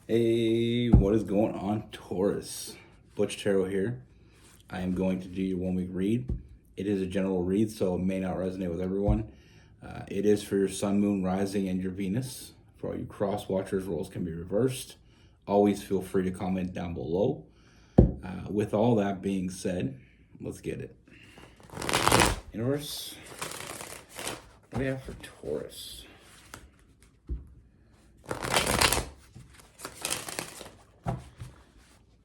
Hey, what is going on, Taurus? Butch here. I am going to do your 1 week read. It is a general read, so it may not resonate with everyone. It is for your sun, moon, rising, and your Venus. For all you cross watchers, roles can be reversed. Always feel free to comment down below. With all that being said, let's get it. Universe, what do we have for Taurus?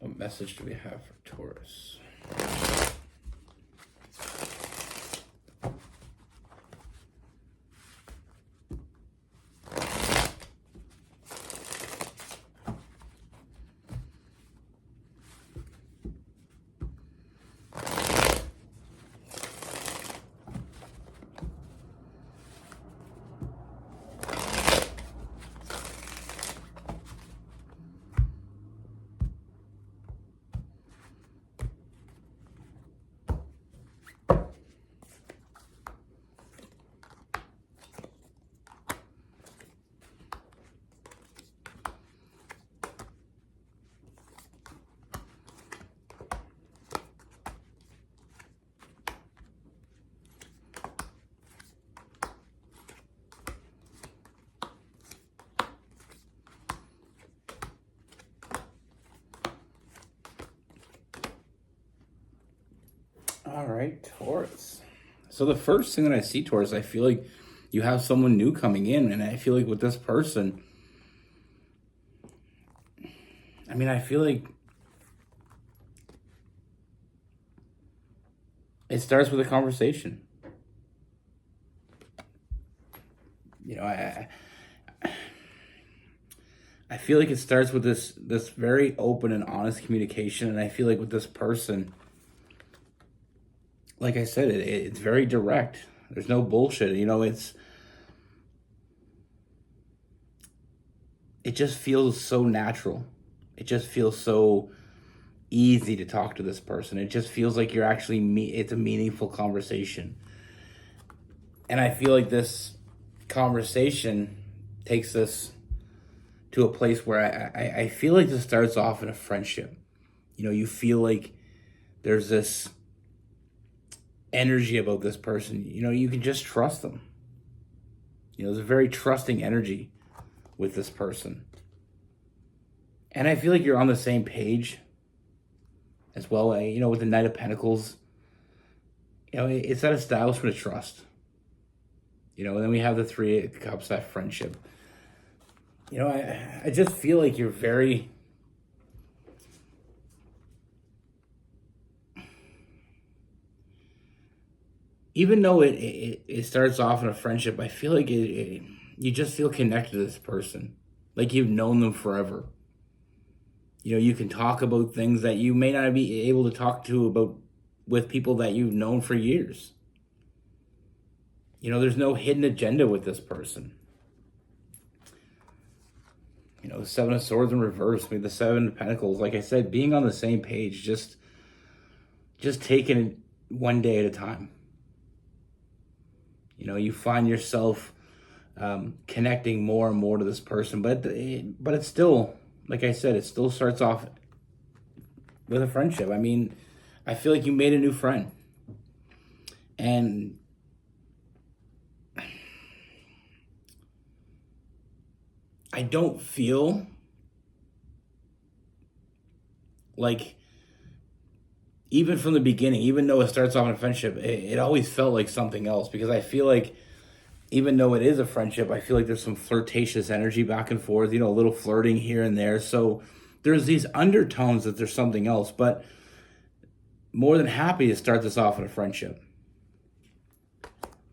What message do we have for Taurus? All right, Taurus. So the first thing that I see, Taurus, I feel like you have someone new coming in, and I feel like with this person, I feel like it starts with a conversation. I feel like it starts with this very open and honest communication, and I feel like with this person, like I said, it's very direct. There's no bullshit. It just feels so natural. It just feels so easy to talk to this person. It just feels like it's a meaningful conversation. And I feel like this conversation takes us to a place where I feel like this starts off in a friendship. You feel like there's this energy about this person. You can just trust them. There's a very trusting energy with this person. And I feel like you're on the same page as well. With the Knight of Pentacles, it's that establishment of trust. And then we have the Three of Cups, that friendship. I just feel like you're very... Even though it starts off in a friendship, I feel like you just feel connected to this person. Like you've known them forever. You can talk about things that you may not be able to talk with people that you've known for years. There's no hidden agenda with this person. The Seven of Swords in reverse, the Seven of Pentacles, like I said, being on the same page, just taking it one day at a time. You find yourself connecting more and more to this person, but it's still, like I said, it still starts off with a friendship. I feel like you made a new friend. And I don't feel like, even from the beginning, even though it starts off in a friendship, it always felt like something else, because I feel like even though it is a friendship, I feel like there's some flirtatious energy back and forth, a little flirting here and there. So there's these undertones that there's something else, but more than happy to start this off in a friendship.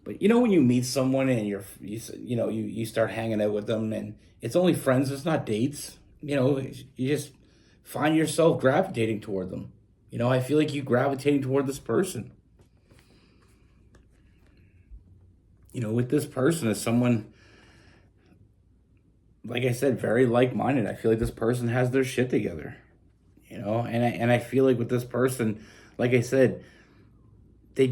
But when you meet someone and you start hanging out with them, and it's only friends, it's not dates. You just find yourself gravitating toward them. I feel like you gravitating toward this person. With this person is someone, like I said, very like-minded. I feel like this person has their shit together. And I feel like with this person, like I said, I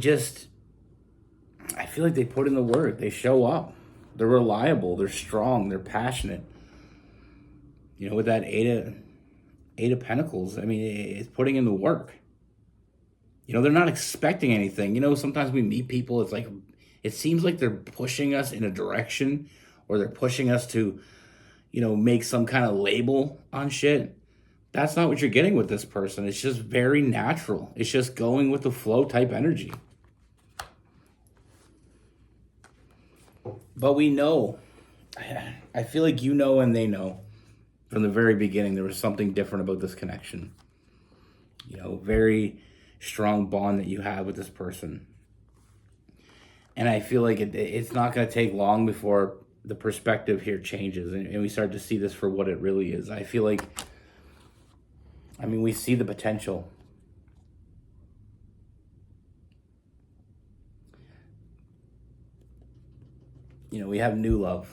feel like they put in the work. They show up. They're reliable. They're strong. They're passionate. With that eight of Pentacles, I mean, it's putting in the work. They're not expecting anything. Sometimes we meet people, it's like, it seems like they're pushing us in a direction, or they're pushing us to, make some kind of label on shit. That's not what you're getting with this person. It's just very natural. It's just going with the flow type energy. But we know, I feel like and they know from the very beginning there was something different about this connection. Very strong bond that you have with this person. And I feel like it's not going to take long before the perspective here changes and we start to see this for what it really is. I feel like, we see the potential. We have new love.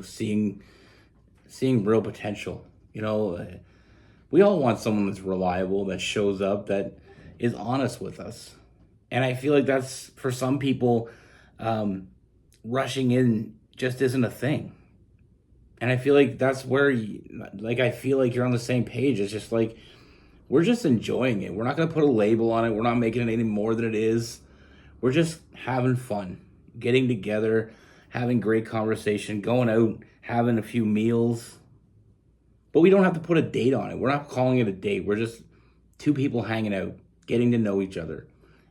Seeing real potential. We all want someone that's reliable, that shows up, that is honest with us. And I feel like that's, for some people, rushing in just isn't a thing. And I feel like that's where, I feel like you're on the same page. It's just like, we're just enjoying it. We're not going to put a label on it. We're not making it any more than it is. We're just having fun, getting together, having great conversation, going out, having a few meals. But we don't have to put a date on it. We're not calling it a date. We're just two people hanging out, getting to know each other,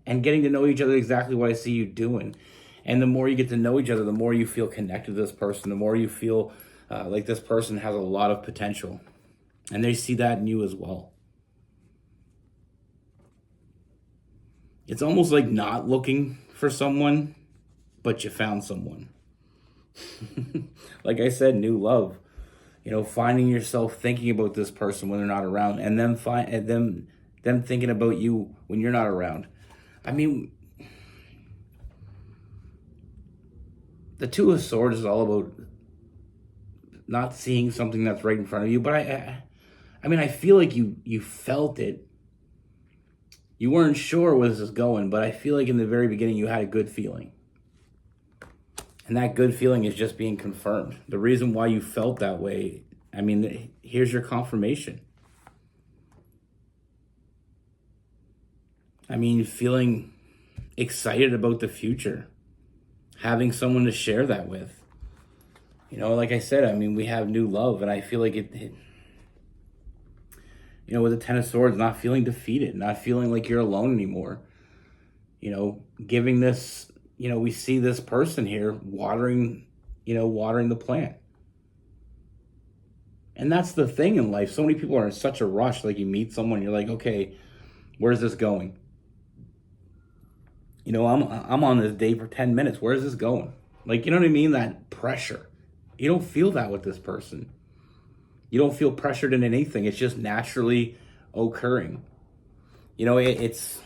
and getting to know each other exactly what I see you doing. And the more you get to know each other, the more you feel connected to this person, the more you feel like this person has a lot of potential. And they see that in you as well. It's almost like not looking for someone, but you found someone. Like I said, new love. Finding yourself thinking about this person when they're not around, and them thinking about you when you're not around. The Two of Swords is all about not seeing something that's right in front of you. But I feel like you felt it. You weren't sure where this is going, but I feel like in the very beginning you had a good feeling. And that good feeling is just being confirmed. The reason why you felt that way, here's your confirmation. Feeling excited about the future. Having someone to share that with. Like I said, we have new love, and I feel like it with the Ten of Swords, not feeling defeated, not feeling like you're alone anymore. Giving this, we see this person here watering the plant. And that's the thing in life. So many people are in such a rush. Like, you meet someone, you're like, okay, where's this going? I'm on this date for 10 minutes. Where's this going? Like, you know what I mean? That pressure. You don't feel that with this person. You don't feel pressured in anything. It's just naturally occurring. It's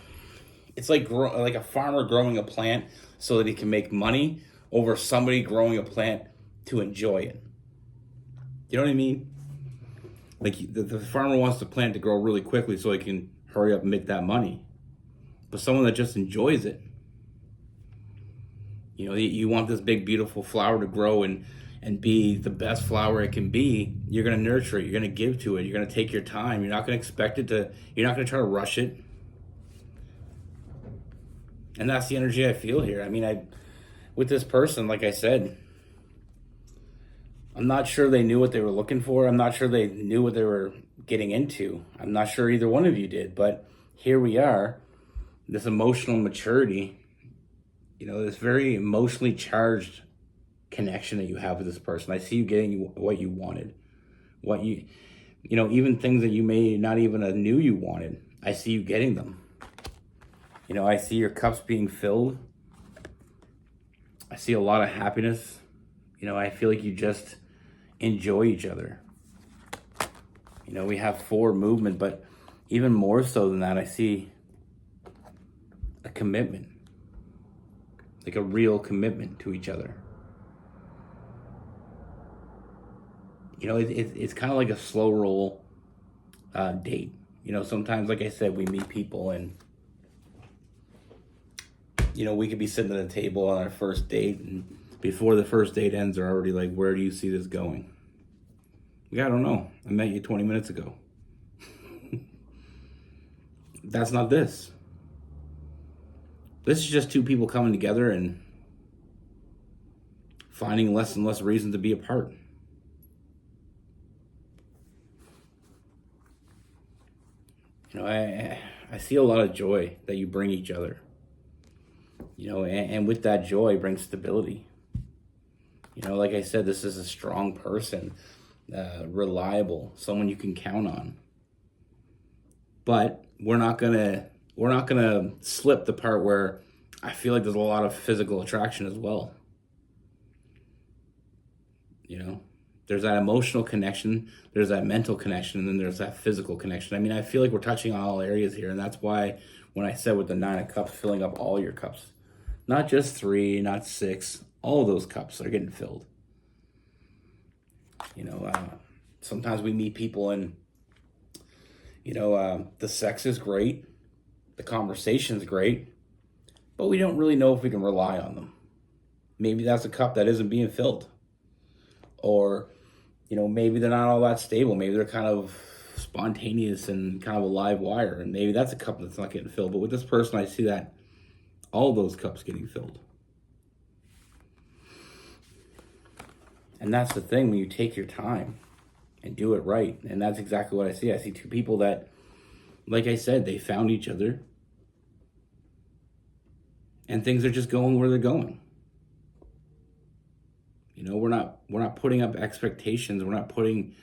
like a farmer growing a plant so that he can make money, over somebody growing a plant to enjoy it. You know what I mean? Like, the farmer wants the plant to grow really quickly so he can hurry up and make that money. But someone that just enjoys it. You want this big, beautiful flower to grow and be the best flower it can be. You're going to nurture it. You're going to give to it. You're going to take your time. You're not going to expect it to, you're not going to try to rush it. And that's the energy I feel here. With this person, like I said, I'm not sure they knew what they were looking for. I'm not sure they knew what they were getting into. I'm not sure either one of you did, but here we are, this emotional maturity, this very emotionally charged connection that you have with this person. I see you getting what you wanted, even things that you may not even have knew you wanted. I see you getting them. I see your cups being filled. I see a lot of happiness. I feel like you just enjoy each other. We have forward movement, but even more so than that, I see a commitment, like a real commitment to each other. It's kind of like a slow roll date. Sometimes, like I said, we meet people and, we could be sitting at a table on our first date, and before the first date ends, they're already like, where do you see this going? Yeah, I don't know. I met you 20 minutes ago. That's not this. This is just two people coming together and finding less and less reason to be apart. You know, I see a lot of joy that you bring each other. You know, and with that joy brings stability. You know, like I said, this is a strong person, reliable, someone you can count on. But we're not gonna slip the part where I feel like there's a lot of physical attraction as well. You know, there's that emotional connection, there's that mental connection, and then there's that physical connection. I mean, I feel like we're touching on all areas here, and that's why when I said with the 9 of Cups, filling up all your cups, not just 3, not 6, all those cups are getting filled. You know, sometimes we meet people and, you know, the sex is great, the conversation's great, but we don't really know if we can rely on them. Maybe that's a cup that isn't being filled. Or, you know, maybe they're not all that stable. Maybe they're kind of spontaneous and kind of a live wire. And maybe that's a cup that's not getting filled. But with this person, I see that all those cups getting filled. And that's the thing, when you take your time and do it right. And that's exactly what I see. I see two people that, like I said, they found each other. And things are just going where they're going. You know, we're not putting up expectations. We're not putting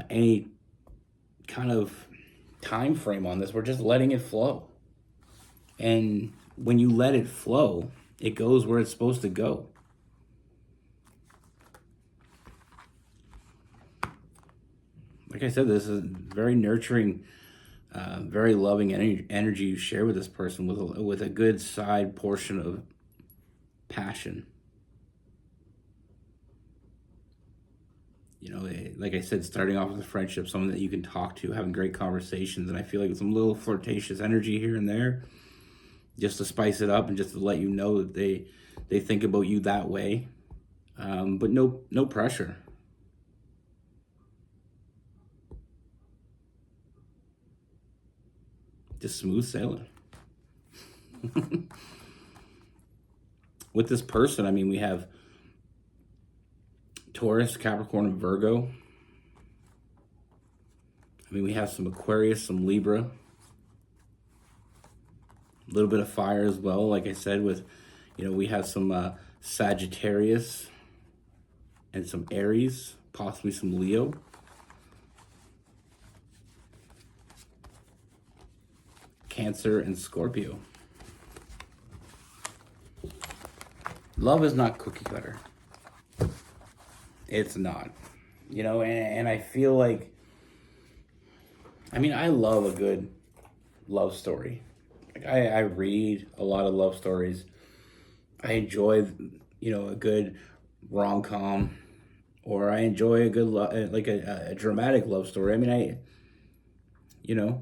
any kind of time frame on this. We're just letting it flow. And when you let it flow, it goes where it's supposed to go. Like I said, this is very nurturing, very loving energy you share with this person with a good side portion of passion. You know, like I said, starting off with a friendship, someone that you can talk to, having great conversations. And I feel like some little flirtatious energy here and there, just to spice it up and just to let you know that they think about you that way. But no pressure. Just smooth sailing. With this person, I mean, we have Taurus, Capricorn, and Virgo. I mean, we have some Aquarius, some Libra. A little bit of fire as well, like I said, with, you know, we have some Sagittarius and some Aries, possibly some Leo. Cancer and Scorpio. Love is not cookie cutter. It's not. You know, and I feel like, I mean, I love a good love story. Like I read a lot of love stories. I enjoy, you know, a good rom-com, or I enjoy a good, like a dramatic love story. I mean, you know,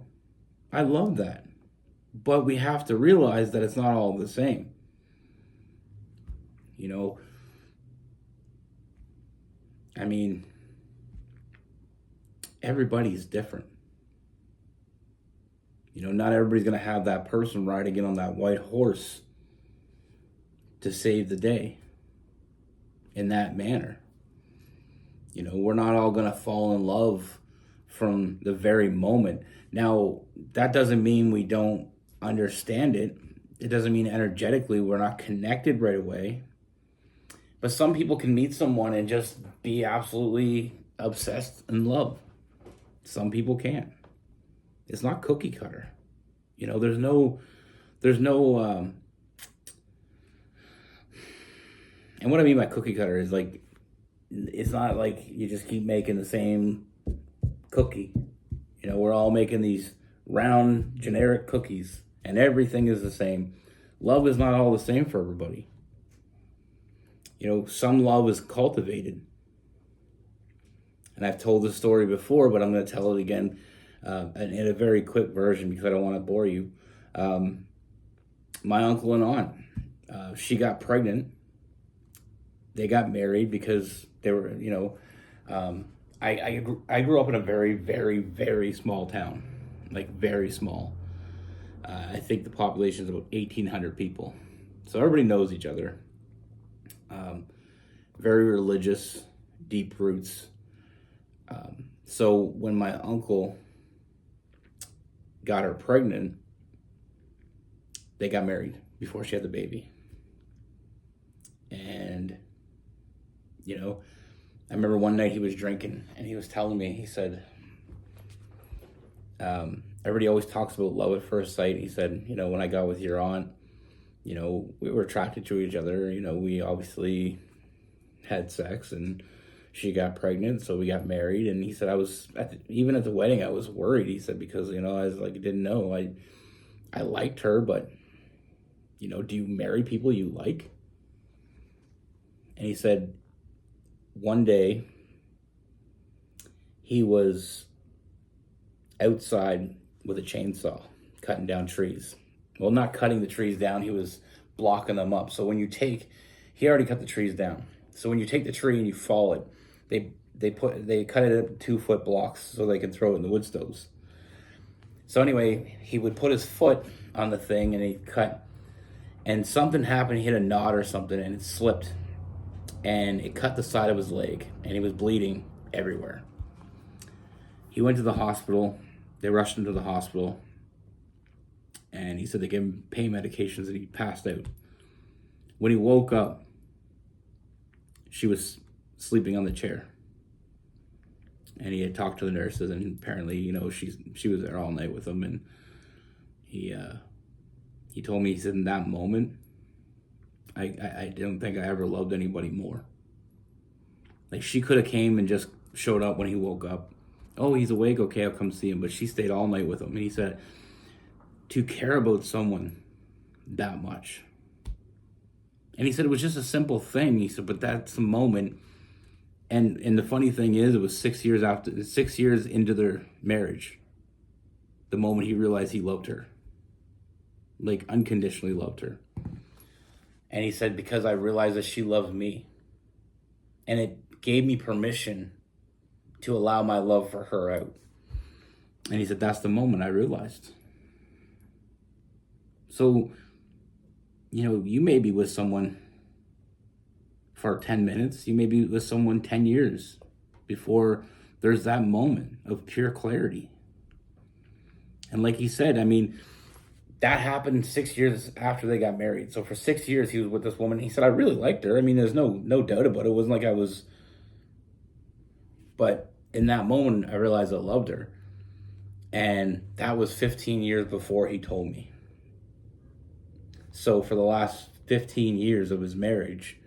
I love that. But we have to realize that it's not all the same. You know, I mean, everybody's different. You know, not everybody's going to have that person riding in on that white horse to save the day in that manner. You know, we're not all going to fall in love from the very moment. Now, that doesn't mean we don't understand it. It doesn't mean energetically we're not connected right away. But some people can meet someone and just be absolutely obsessed in love. Some people can't. It's not cookie cutter. You know, there's no, and what I mean by cookie cutter is like, it's not like you just keep making the same cookie. You know, we're all making these round generic cookies and everything is the same. Love is not all the same for everybody. You know, some love is cultivated. And I've told this story before, but I'm going to tell it again in a very quick version because I don't want to bore you. My uncle and aunt, she got pregnant. They got married because they were, you know, I grew up in a very, very, very small town, like very small. I think the population is about 1,800 people. So everybody knows each other. Very religious, deep roots. So when my uncle got her pregnant, they got married before she had the baby. And, you know, I remember one night he was drinking and he was telling me, he said, everybody always talks about love at first sight. He said, you know, when I got with your aunt, you know, we were attracted to each other. You know, we obviously had sex and she got pregnant, so we got married. And he said, even at the wedding, I was worried. He said, because, you know, I was like, didn't know. I liked her, but, you know, do you marry people you like? And he said, one day he was outside with a chainsaw cutting down trees. Well, not cutting the trees down, he was blocking them up. So when you he already cut the trees down. So when you take the tree and you fall it, they cut it into 2-foot blocks so they can throw it in the wood stoves. So anyway, he would put his foot on the thing and he'd cut, and something happened. He hit a knot or something and it slipped, and it cut the side of his leg, and he was bleeding everywhere. He went to the hospital. They rushed him to the hospital, and he said they gave him pain medications and he passed out. When he woke up, she was sleeping on the chair. And he had talked to the nurses, and apparently, you know, she was there all night with him. And he told me, he said, in that moment, I don't think I ever loved anybody more. Like, she could have came and just showed up when he woke up. Oh, he's awake, okay, I'll come see him. But she stayed all night with him. And he said, to care about someone that much. And he said it was just a simple thing. He said, but that's the moment. And the funny thing is, it was 6 years into their marriage, the moment he realized he loved her. Like, unconditionally loved her. And he said, because I realized that she loved me. And it gave me permission to allow my love for her out. And he said, that's the moment I realized. So, you know, you may be with someone for 10 minutes. You may be with someone 10 years before there's that moment of pure clarity. And like he said, I mean, that happened 6 years after they got married. So for 6 years, he was with this woman. He said, I really liked her. I mean, there's no doubt about it. It wasn't like I was... But in that moment, I realized I loved her. And that was 15 years before he told me. So for the last 15 years of his marriage,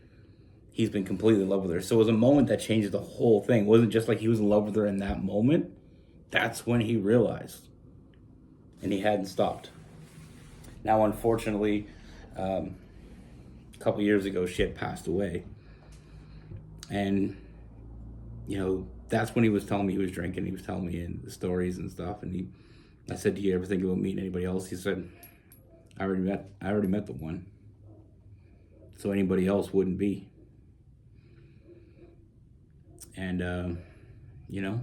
he's been completely in love with her. So it was a moment that changed the whole thing. It wasn't just like he was in love with her in that moment. That's when he realized. And he hadn't stopped. Now, unfortunately, a couple years ago, she had passed away. And, you know, that's when he was telling me he was drinking. He was telling me the stories and stuff. And I said, do you ever think about meeting anybody else? He said, I already met the one. So anybody else wouldn't be. And, you know,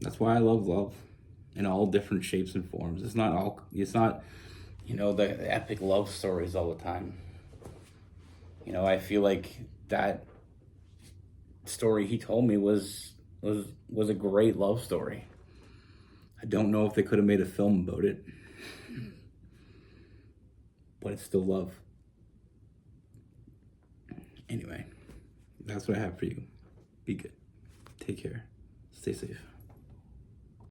that's why I love love in all different shapes and forms. It's not, you know, the epic love stories all the time. You know, I feel like that story he told me was a great love story. I don't know if they could have made a film about it, but it's still love. Anyway, that's what I have for you. Be good. Take care. Stay safe.